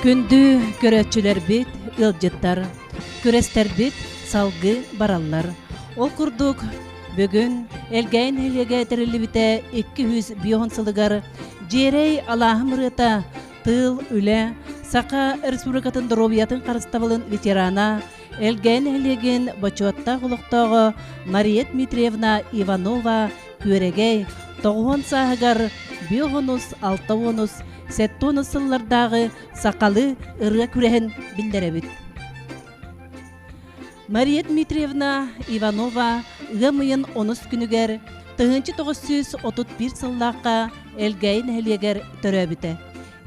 Күндү көрөчүлөр бит, ылжыттар, күрестер бит, салгы бараллар. Ол курдук бүгүн Элгээйин хелеге терилибите 200 бионсылыгар Дьиэрэй алааһым ырыата тыыл үле Сака республикатын доруобуйатын харыстабылын ветерана Элгээйин бочуоттаах олохтооҕо Мария Дмитриевна Иванова Күөрэгэй 9 сааһыгар 5-6 сеттон сыллардагы сахалыы ырыа күрэһэн билдеребит. Мария Дмитриевна Иванова ымыйын 10 күнүгер 1931 сыллаакка Элгээйин хелиэгер төрөбүтэ.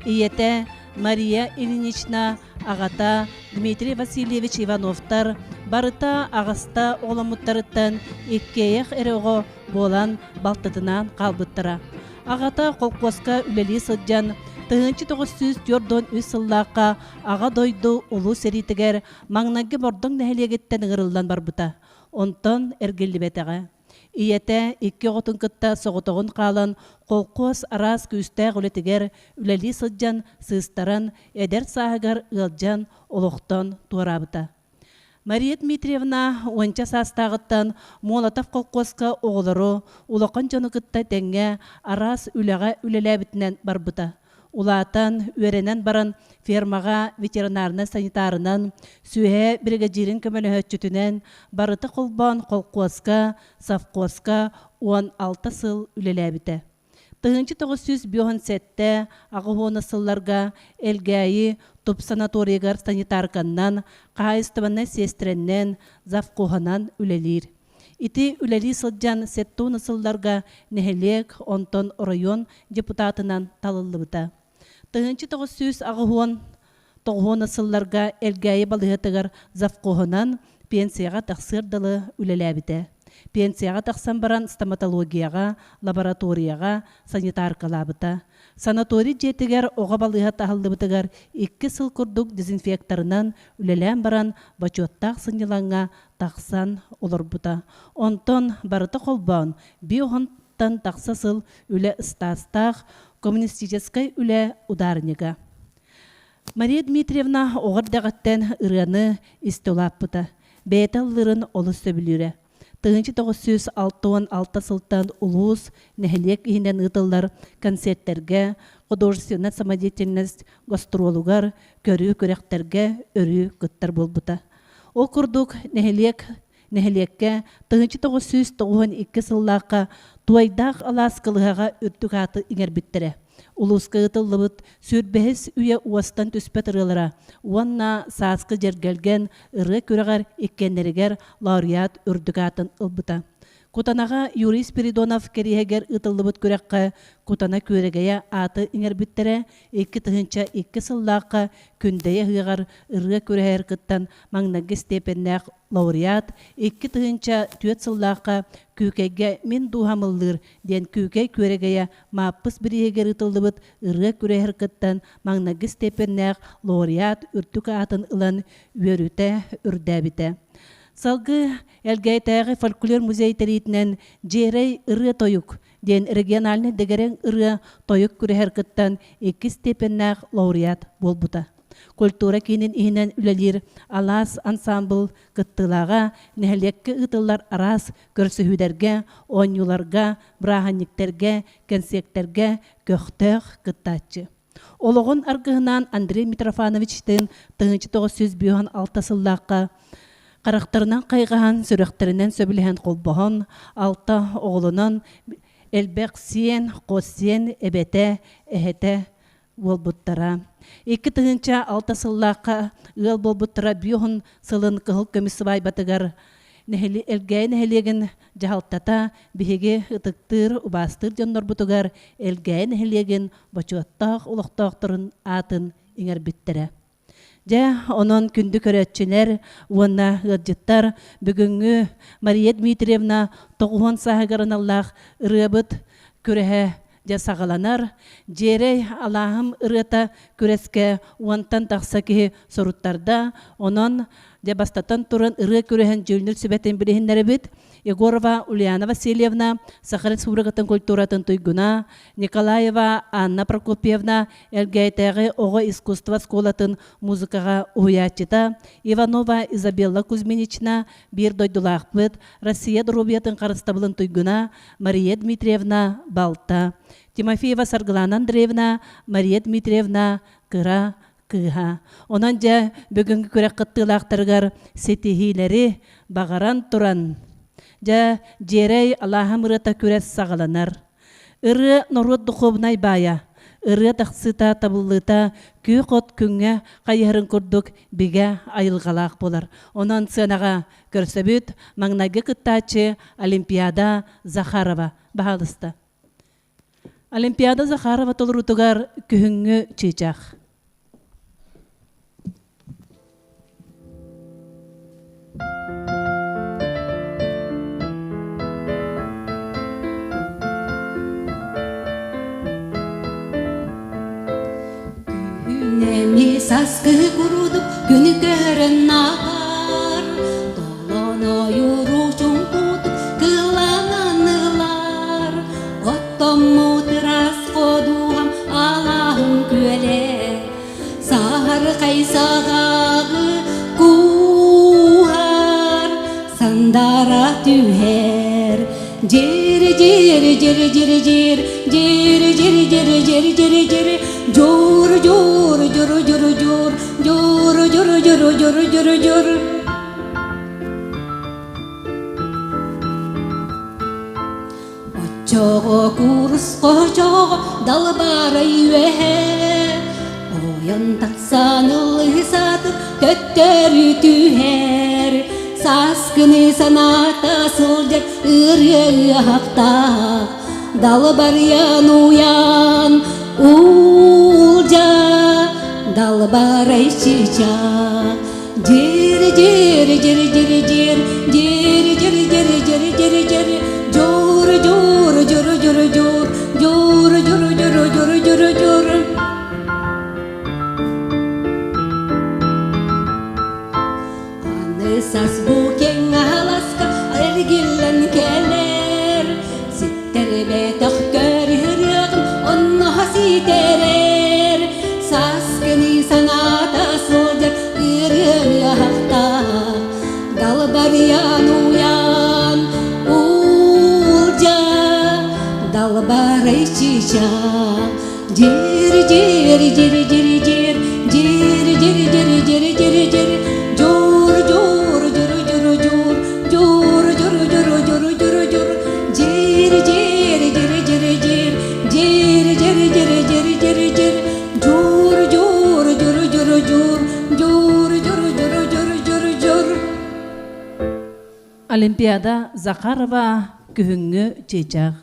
Ийете Мария Ильинична агата Дмитрий Васильевич Ивановтар барыта агаста оламуттарыттан иккеях эреого болан балтытынан калбыттара. Агата колкоска үлели сыджан 1943 сыллаакка ага дойду улуу серитигер маңнагы бордоң нэһилиэгиттен ырылдан барбыта. Онтон эргеллибетеге. Ийете 2 отун кытта соғотоғын қалан қолқос арас күстәг үлетигер үлели сыджан сыстаран эдер сааһыгар ылжан олохтон туарабыта. Мария Дмитриевна онча састағыттан Молотов қолқоска оғылыру улоқан жону кытта тәңге арас үлеға үлеләбітінен барбыта. Улаатан өренен баран фермаға ветеринарны санитарынан сүйе бригадирин көмөлөһөччүтүнен барыты қолбан қолқоска, савқоска 16 сыл үлеләбіті. 1957 ағуоны сылларға Элгээйи туп санаториягар санитарканнан, қайыстыбаны сестреннен, завқоғанан үлелир. Ити үлели сылджан сеттуны сылларға нэһилиэг онтон район депутатынан талылыбыта. 1900 ағуон 9 сылларға Элгээйи балыһытыгар завқоғанан пенсияға тақсырдылы үлеләбіті. Пенсияға тақсан баран стоматологияға, лабораторияға, санитаркалабыта. Санаторий жетігер оға балыға тағылдыбытыгар 2 сыл күрдік дезинфекторынан үлелән баран бочуоттаах сынылаңа тақсан олырбыта. Онтон барыты қолбаун биохонтан тақса сыл үле ыстастаах коммунистическай үле ударнига. Мария Дмитриевна оғырдағаттен ырыаны истолаппыта. Бәйталлырын олы сөбілірі. 1966 сылтан улус нэһилиэг иһинен ытыллар концерттерге, художественная самодеятельность гастролугар, көрүү күрэхтерге өрүү кыттар болбута. Ол курдук нэһилиэгке 1992 сыллаакка туайдаах алааскылыһага үрдүк аты иңербиттере. Улуска ытыллыбыт сүрбэһис үйе уастан түспет ырылара, уанна сааскы жергелген ыры күрэгэр иккеннеригер лауреат үрдүк атын ылбыта. Кутанаға Юрий Спиридонов кериһэгер ытыллыбыт күрэхкэ Кутана Күөрэгэйэ аты иңербиттере 2 сыллаакка күндэйэ ыгар ыры күрэһэр кыттан маңнагы степеннээх лауреат 2 сыллаакка Күкэйгэ мен дуһамыллыр ден Күкэй Күөрэгэйэ мааппыс бириһэгер ытыллыбыт ыры күрэһэр кыттан маңнагы степеннээх лауреат үрдүк атын ылан үөрүтэ үрдәбите. Салгы Элгээйи фольклор музей теритинен Дьиэрэй ырыа тоюк ден региональный дегерен ырыа тоюк күрэһэр кыттан 2 степеннээх лауреат болбута. Культура кинин иһинен үлелир алаас ансамбл кыттылаға нэһилиэгке ытыллар арас көрсөһүүдерге, ооньюларга, браханниктерге, концерттерге көхтөөх кыттааччы. Ологон аргыһынан Андрей Митрофановичтин 1906 сыллаакка Қарақтарынан қайғаhan сүректерінен сөбіліген қолбағын, алта оғылынан әлбәқ сиен, қосиен, әбәті, әхеті болбуттара. 2-6 сыллаққа ұл болбуттара бүйіғын сылын қығыл көмісі бай батығар. Элгээйин хелиэгин жахалтата биһиги ытыктыр, убастыр дьоннор бутугар Элгээйин хелиэгин бочуоттаах олохтооҕторун атын иңербиттере. Жа онон күндү көрөтчүнер уонна ылжыттар бүгүнгү Мария Дмитриевна 9 сааһыгарын аллаах ырыабыт күрэһэ жа сагаланар Дьиэрэй алааһым ырыата күрэске уантан тахса киһи соруттарда онон де бастатан туран ырыа күрэһэн жөлнүр сүбэтен билиһиннеребит. Егорова Ульяна Васильевна Сахалыы сурагатын культуратын туйгуна, Николаева Анна Прокопьевна Элгээйи оҕо искусство сколатын музыкага уячыта, Иванова Изабелла Кузьминична бир дойдулаахпыт, Россия доруобуйатын харыстабылын туйгуна, Мария Дмитриевна Балта, Тимофеева Саргылана Андреевна, Мария Дмитриевна Кыра кыха. Онан жа бүгүнгү күрәк кыттылаактаргар сетихилери багаран туран. Жа Дьиэрэй алааһым ырыата күрәс сагаланар. Ыры норот духовнай бая. Ыры тахсыта табыллыта күйқот күңге қайырын күрдік биге айылғалақ болар. Онан сынага көрсөбүт маңнайгы кыттачы Олимпиада Захарова бағалысты. Олимпиада Захарова толырутугар күңгі чечақ. Saskı kuruduk günü gören nağar, dolana yürüyüşün kuduk kılananılar. Ottomu tıras koduğam alaaһым küele, sahar kaysağı kuhar, sandara tüher. Jiri jiri jiri jiri jiri jiri jiri jiri jiri jiri jiri jor jor jor jor jor jor jor jor jor jor jor Ochoğo kurus kochoğo dalbaray vehe Oyan taksanılı satır töttörü tüher Saskını sanata sılcar ırıakta Dalbar yanuyan ulca Dalbaray çiçak Jir jir jir jir jir Jir jir jir jir jir jir Jor jor jor jor jor Jor jor jor jor jor jor Anısas buken alaska ergillen keler Sitterbe tahkör hırıqın onno hasiterer Saskını sanata solcar ırıaqta Dalbar yanuyan ulca Dalbaray çiçak Jir jir jir jir jir Jir jir jir jir jir jir Jor jor jor jor jor Jor jor jor jor jor jor Jir jir jir jir jir Jir jir jir jir jir jir Jor jor jor jor jor Jor jor jor jor jor jor Олимпиада Захарова күңгі чечақ.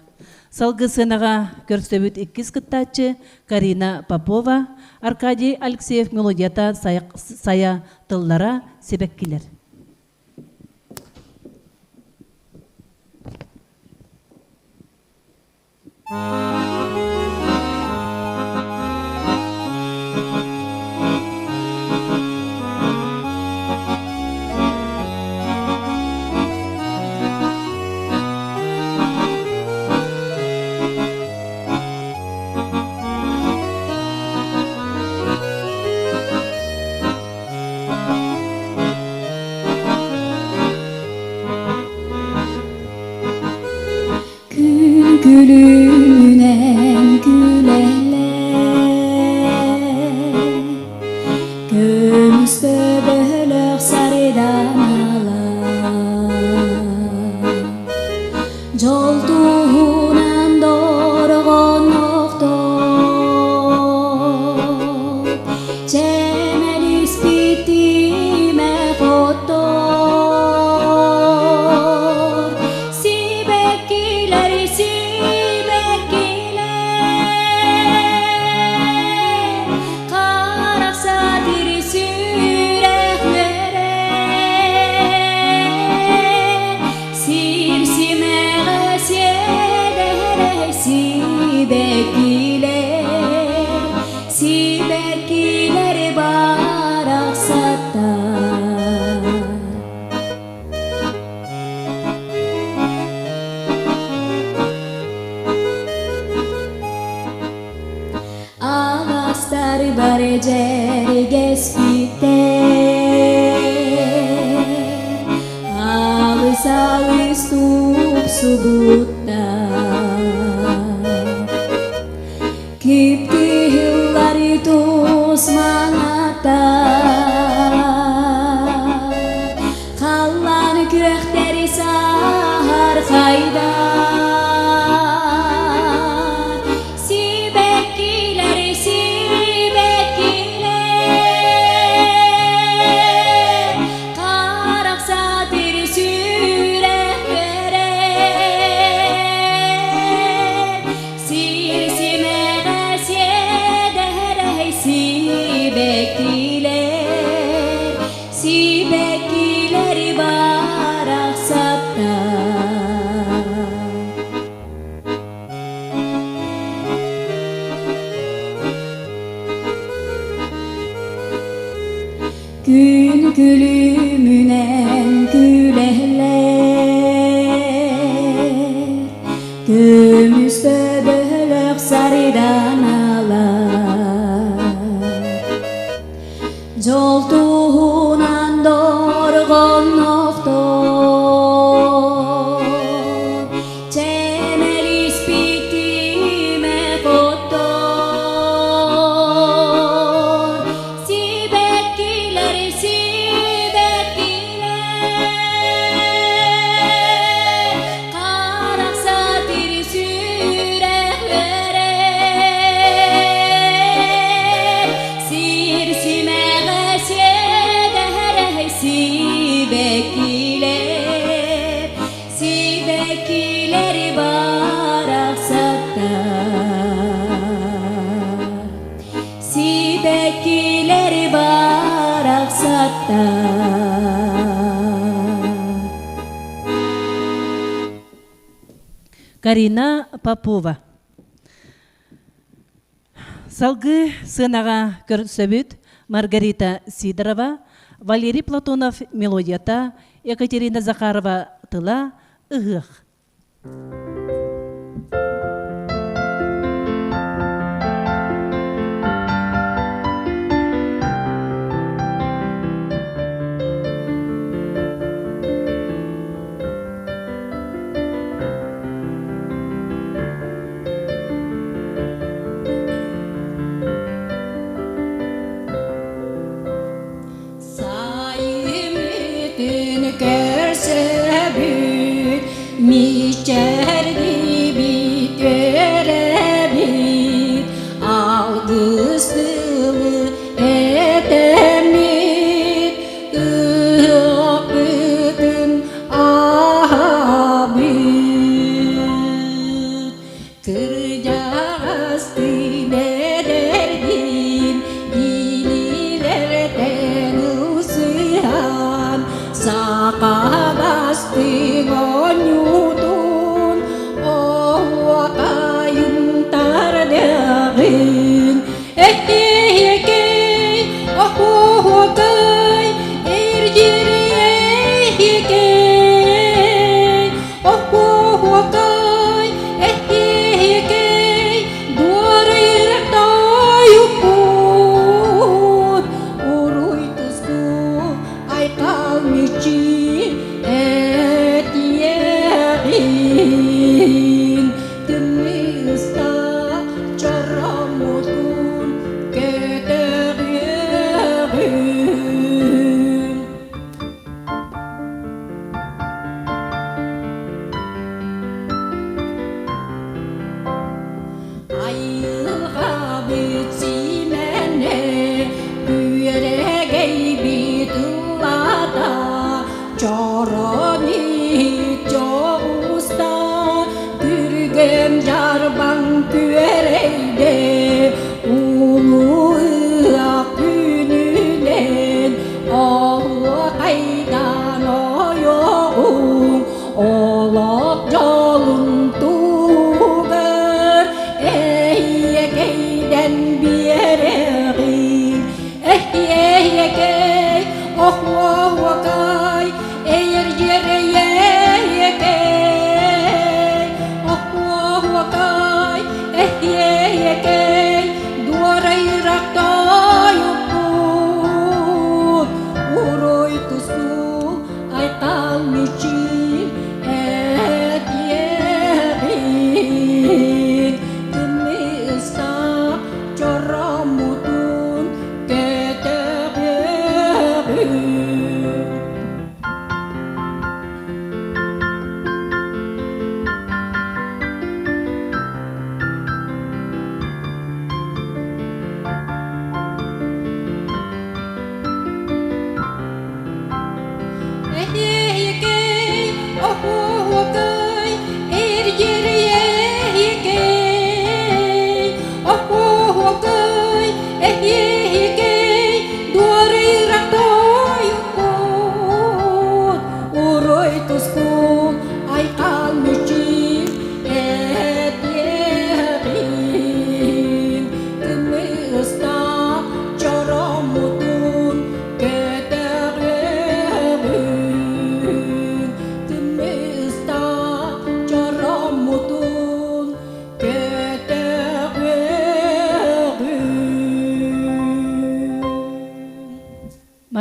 Салғы сынаға көрсөбүт иккис кыттачы Карина Попова, Аркадий Алексеев мелодията сая тыллара себеккилер. subutta Kipti hillari tus manata Kallan kürehteri sahar hayda Gün gülümünen gülehler Gömüste bölük sarıdan alar Joltuğunan dorgon noktor Çemel ispitime kotor Карина Попова. Салгы сынага көрсөбүт Маргарита Сидорова, Валерий Платонов мелодията, Екатерина Захарова тыла, ырыа. Küörэгэй bitulata Çoro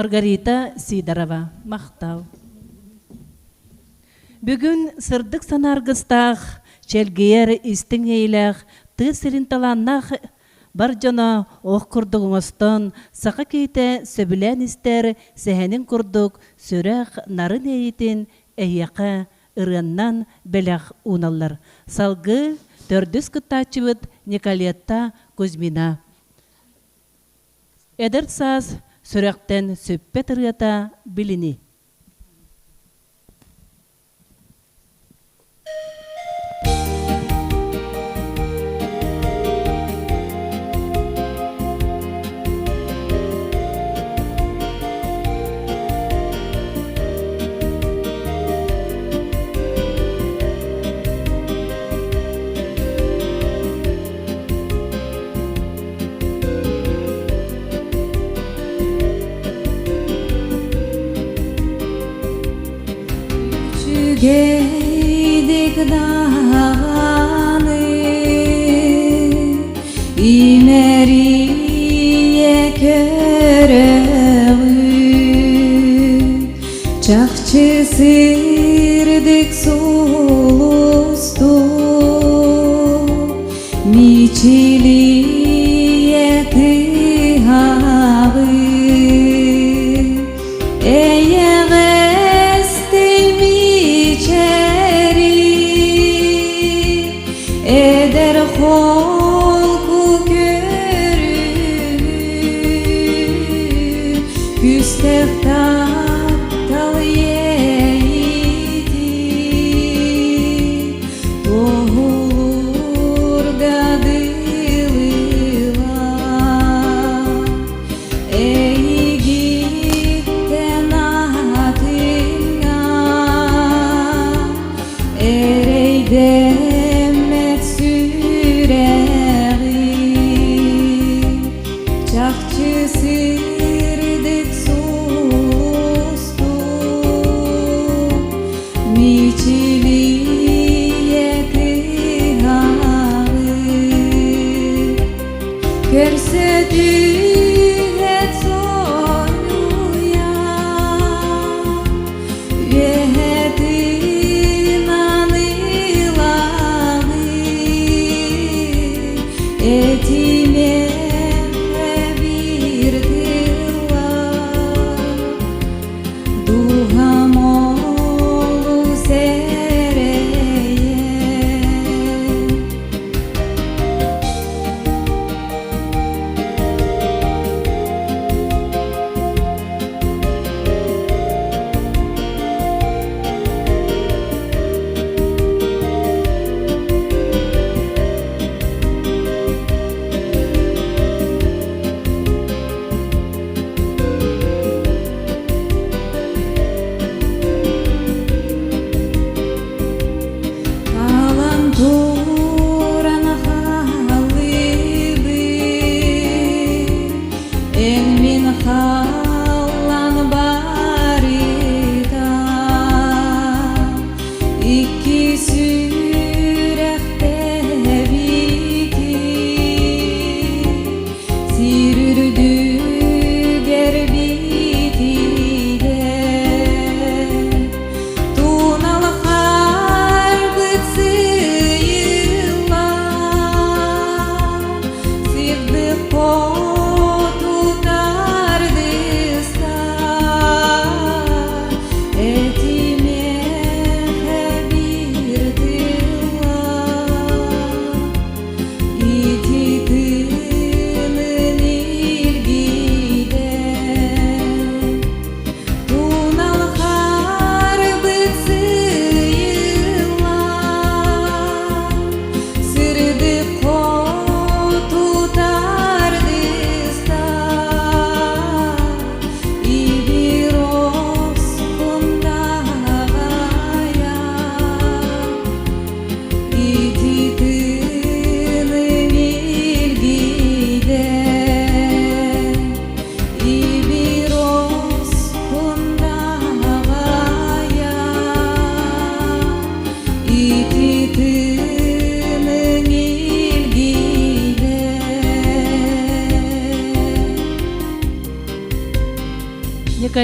Маргарита Сидорова. Мақтау. Бүгін сырдық санарғыстақ, челгейер істің ейләқ, тыыл таланнақ бар жона оқ күрдігіңістен, сақа кейті сөбілән істер, сәхенің күрдік, сүрәқ нарын ейтін, әйеқі ырыаннан бәләқ уналар. Салғы төрдіс күттачыбыт Николетта Кузьмина. Эдер саз сүрәқтен сөппет ырыата біліні. Geydik dağını İmeriye köreği Çakçı sirdik sulustu Miçiliye tıhağı Duham olu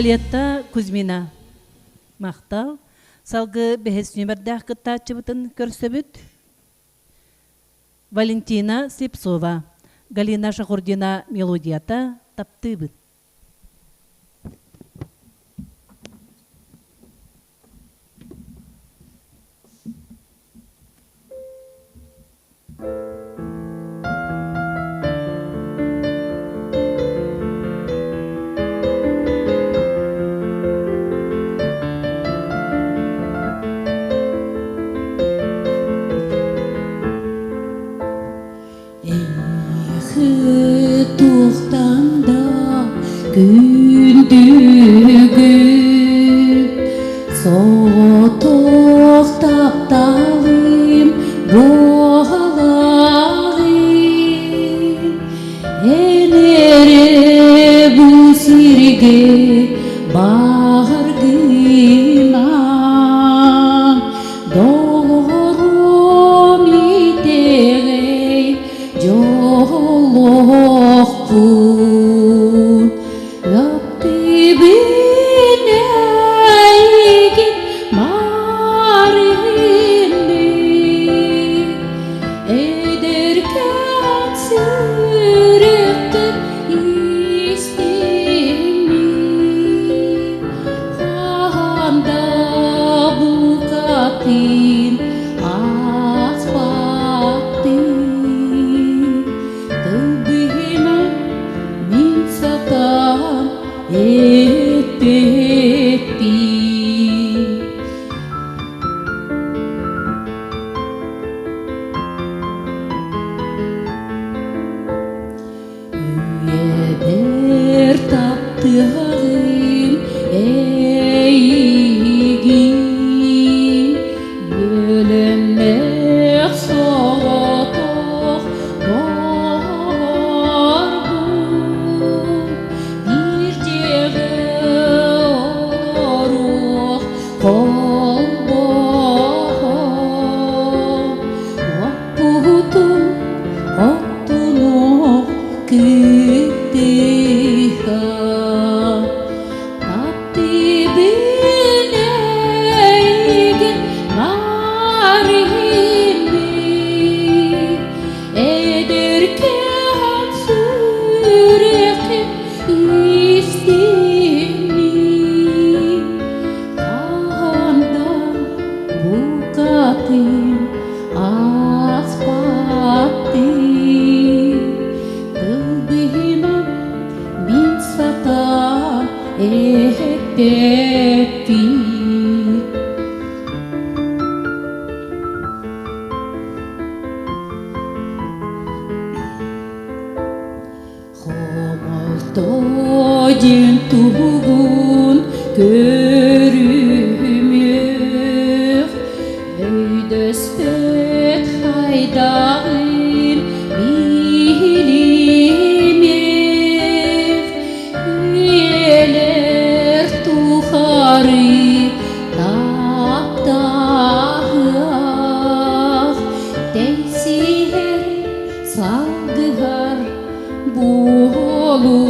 Виолетта Кузьмина. Мақтал. Салгы бәхес нөмірдәқ кыттачы бұтын көрсөбіт. Валентина Слепцова. Галина Шахурдина мелодията тапты бұт. Күндүгүн сотоктап талым болағым энере бүсирге баргыман доруобуйтай жолокпун нэһилиэгин марыйны эдеркен сүрөттүп истими ханда букатын аспакты тылбыйман мин сатам этпеппи Үйебер таптығым эйгин өліммек соғытық борбу bir jegi oluruq kolboğo vapputum ottunuq küttiha taptibineygin marihimi ederken süreqim istimi handa bukatin aspakti tılbihimam min satam ehpeppi Homoltojin tugun görümür Öydöspet haydağın bilimir Üyeler tuharı taptağır Teysiher sağıhar bulumu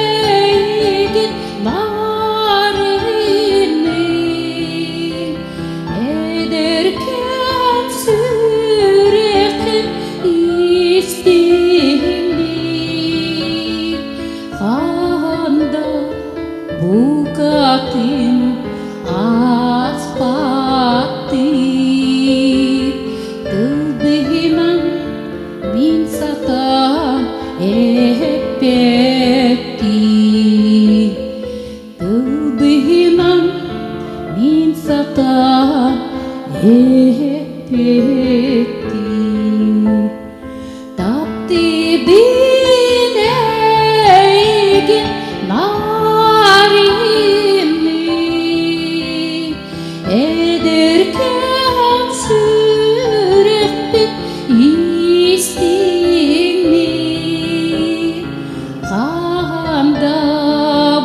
taptibineygin marını ederken süreqim istimi handa bukatin aspakti tılbihimam min satam ehpepti tılbihimam min satam ehpepti taptibineygin marimi ederken süreqpit istimi handa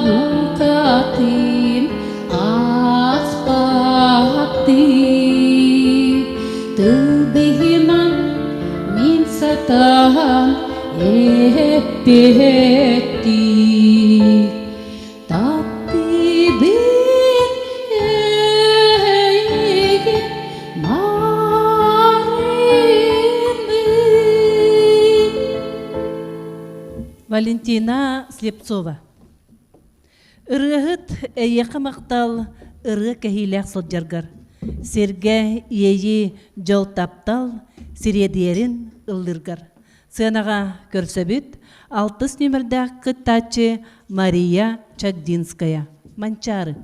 bukatin aspakti tılbihimam min satam тети таптибин эйге марин. Валентина Слепцова. Ырыахыт эйеқі мақтал ыры кәхиләқ сылджаргар. Серге иеyi жол таптал сиредерин ыллыргар. Сынаға көрсөбүт 6 номерда кытачы Мария Чагдинская. Манчары.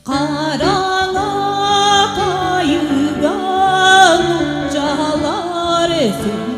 Karana kayıgan uçalar esin